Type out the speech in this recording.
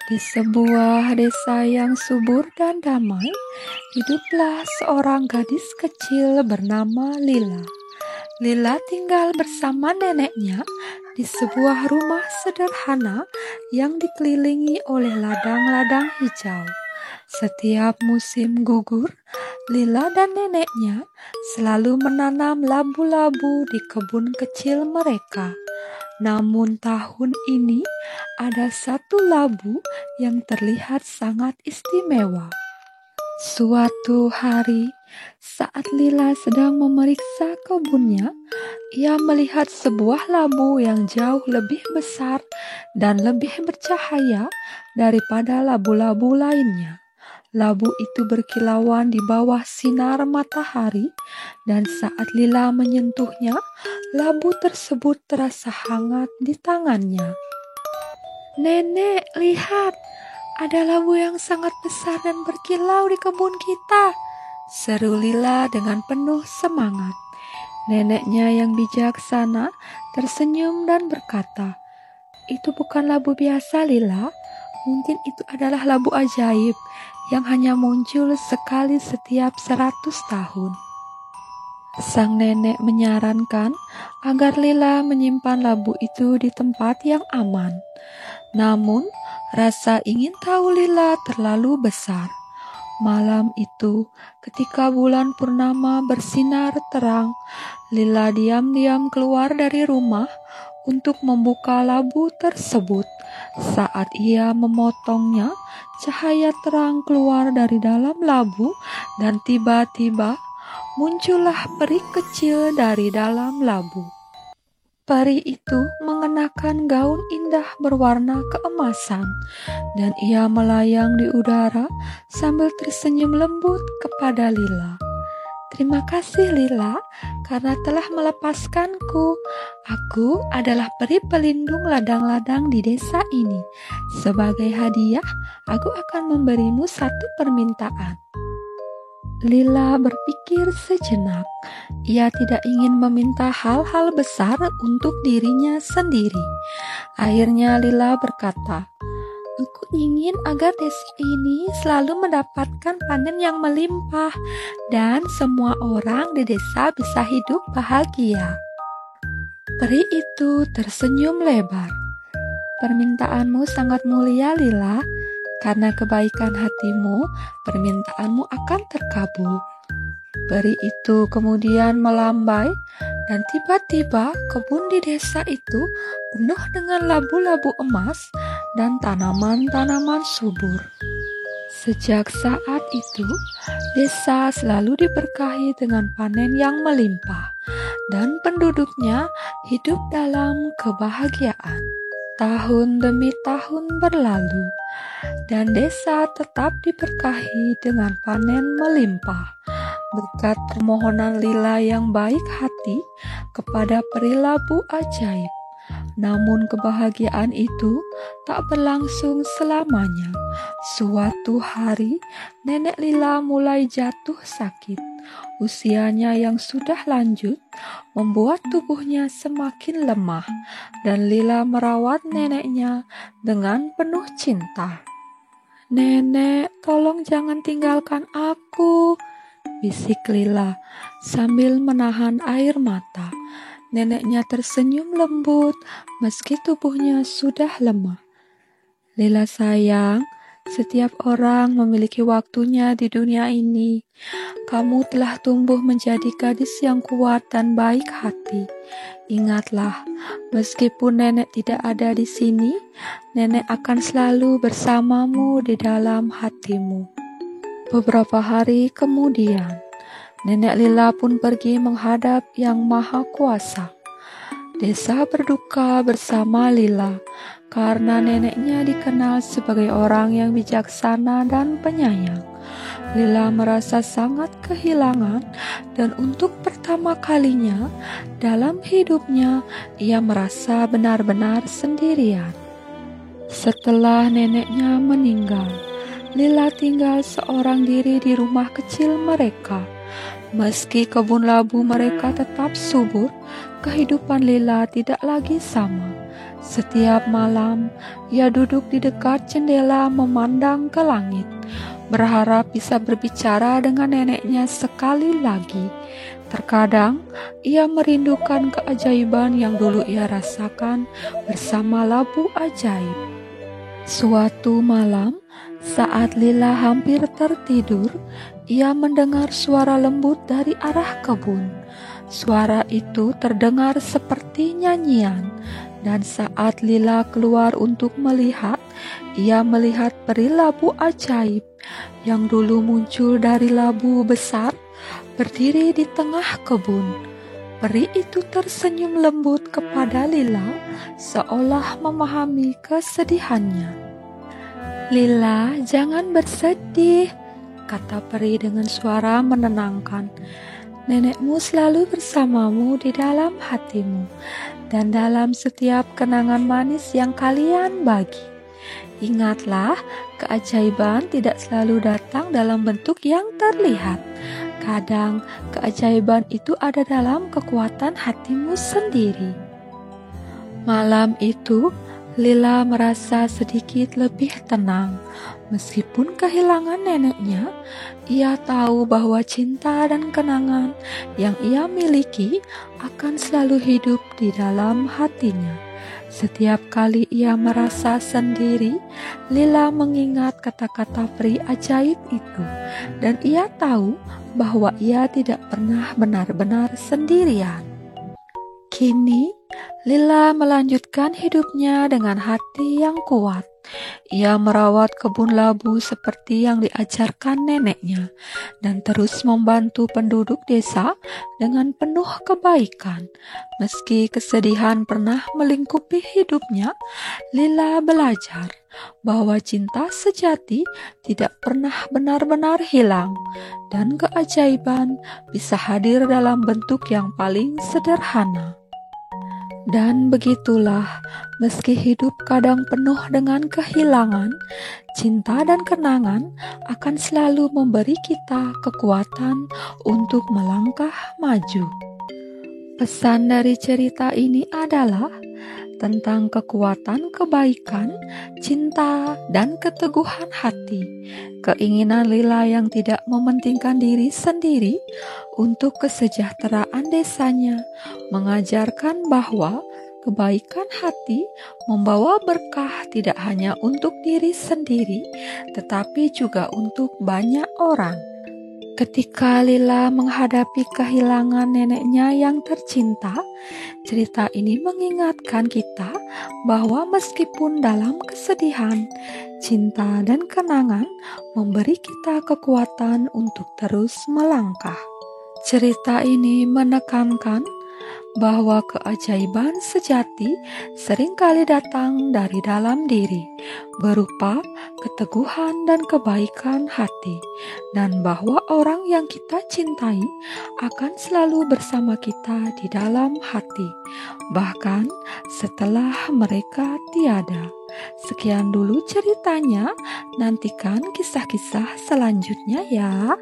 Di sebuah desa yang subur dan damai, hiduplah seorang gadis kecil bernama Lila. Lila tinggal bersama neneknya di sebuah rumah sederhana yang dikelilingi oleh ladang-ladang hijau. Setiap musim gugur, Lila dan neneknya selalu menanam labu-labu di kebun kecil mereka. Namun tahun ini ada satu labu yang terlihat sangat istimewa. Suatu hari, saat Lila sedang memeriksa kebunnya, ia melihat sebuah labu yang jauh lebih besar dan lebih bercahaya daripada labu-labu lainnya. Labu itu berkilauan di bawah sinar matahari, dan saat Lila menyentuhnya, labu tersebut terasa hangat di tangannya. "Nenek, lihat! Ada labu yang sangat besar dan berkilau di kebun kita," seru Lila dengan penuh semangat. Neneknya yang bijaksana tersenyum dan berkata, "Itu bukan labu biasa, Lila. Mungkin itu adalah labu ajaib yang hanya muncul sekali setiap 100 tahun. Sang nenek menyarankan agar Lila menyimpan labu itu di tempat yang aman. Namun, rasa ingin tahu Lila terlalu besar. Malam itu, ketika bulan purnama bersinar terang, Lila diam-diam keluar dari rumah untuk membuka labu tersebut. Saat ia memotongnya, cahaya terang keluar dari dalam labu dan tiba-tiba muncullah peri kecil dari dalam labu. Peri itu mengenakan gaun indah berwarna keemasan dan ia melayang di udara sambil tersenyum lembut kepada Lila. "Terima kasih Lila karena telah melepaskanku. Aku adalah peri pelindung ladang-ladang di desa ini. Sebagai hadiah, aku akan memberimu satu permintaan." Lila berpikir sejenak. Ia tidak ingin meminta hal-hal besar untuk dirinya sendiri. Akhirnya Lila berkata, "Aku ingin agar desa ini selalu mendapatkan panen yang melimpah dan semua orang di desa bisa hidup bahagia." Peri itu tersenyum lebar. "Permintaanmu sangat mulia, Lila. Karena kebaikan hatimu, permintaanmu akan terkabul." Peri itu kemudian melambai dan tiba-tiba kebun di desa itu penuh dengan labu-labu emas dan tanaman-tanaman subur. Sejak saat itu, desa selalu diberkahi dengan panen yang melimpah dan penduduknya hidup dalam kebahagiaan. Tahun demi tahun berlalu dan desa tetap diberkahi dengan panen melimpah berkat permohonan Lila yang baik hati kepada peri labu ajaib. Namun kebahagiaan itu tak berlangsung selamanya. Suatu hari, nenek Lila mulai jatuh sakit. Usianya yang sudah lanjut membuat tubuhnya semakin lemah dan Lila merawat neneknya dengan penuh cinta. "Nenek, tolong jangan tinggalkan aku," bisik Lila sambil menahan air mata. Neneknya tersenyum lembut meski tubuhnya sudah lemah. "Lila sayang, setiap orang memiliki waktunya di dunia ini. Kamu telah tumbuh menjadi gadis yang kuat dan baik hati. Ingatlah, meskipun nenek tidak ada di sini, nenek akan selalu bersamamu di dalam hatimu." Beberapa hari kemudian, nenek Lila pun pergi menghadap Yang Maha Kuasa. Desa berduka bersama Lila karena neneknya dikenal sebagai orang yang bijaksana dan penyayang. Lila merasa sangat kehilangan dan untuk pertama kalinya dalam hidupnya ia merasa benar-benar sendirian. Setelah neneknya meninggal, Lila tinggal seorang diri di rumah kecil mereka. Meski kebun labu mereka tetap subur, kehidupan Lila tidak lagi sama. Setiap malam, ia duduk di dekat jendela memandang ke langit, berharap bisa berbicara dengan neneknya sekali lagi. Terkadang, ia merindukan keajaiban yang dulu ia rasakan bersama labu ajaib. Suatu malam, saat Lila hampir tertidur, ia mendengar suara lembut dari arah kebun. Suara itu terdengar seperti nyanyian, dan saat Lila keluar untuk melihat, ia melihat peri labu ajaib yang dulu muncul dari labu besar, berdiri di tengah kebun. Peri itu tersenyum lembut kepada Lila, seolah memahami kesedihannya. "Lila, jangan bersedih," kata peri dengan suara menenangkan. "Nenekmu selalu bersamamu di dalam hatimu dan dalam setiap kenangan manis yang kalian bagi. Ingatlah, keajaiban tidak selalu datang dalam bentuk yang terlihat. Kadang keajaiban itu ada dalam kekuatan hatimu sendiri." Malam itu, Lila merasa sedikit lebih tenang. Meskipun kehilangan neneknya, ia tahu bahwa cinta dan kenangan yang ia miliki akan selalu hidup di dalam hatinya. Setiap kali ia merasa sendiri, Lila mengingat kata-kata peri ajaib itu, dan ia tahu bahwa ia tidak pernah benar-benar sendirian. Kini, Lila melanjutkan hidupnya dengan hati yang kuat. Ia merawat kebun labu seperti yang diajarkan neneknya dan terus membantu penduduk desa dengan penuh kebaikan. Meski kesedihan pernah melingkupi hidupnya, Lila belajar bahwa cinta sejati tidak pernah benar-benar hilang dan keajaiban bisa hadir dalam bentuk yang paling sederhana. Dan begitulah, meski hidup kadang penuh dengan kehilangan, cinta dan kenangan akan selalu memberi kita kekuatan untuk melangkah maju. Pesan dari cerita ini adalah tentang kekuatan kebaikan, cinta, dan keteguhan hati. Keinginan Lila yang tidak mementingkan diri sendiri untuk kesejahteraan desanya mengajarkan bahwa kebaikan hati membawa berkah tidak hanya untuk diri sendiri, tetapi juga untuk banyak orang. Ketika Lila menghadapi kehilangan neneknya yang tercinta, cerita ini mengingatkan kita bahwa meskipun dalam kesedihan, cinta dan kenangan memberi kita kekuatan untuk terus melangkah. Cerita ini menekankan bahwa keajaiban sejati seringkali datang dari dalam diri, berupa keteguhan dan kebaikan hati, dan bahwa orang yang kita cintai akan selalu bersama kita di dalam hati, bahkan setelah mereka tiada. Sekian dulu ceritanya, nantikan kisah-kisah selanjutnya ya.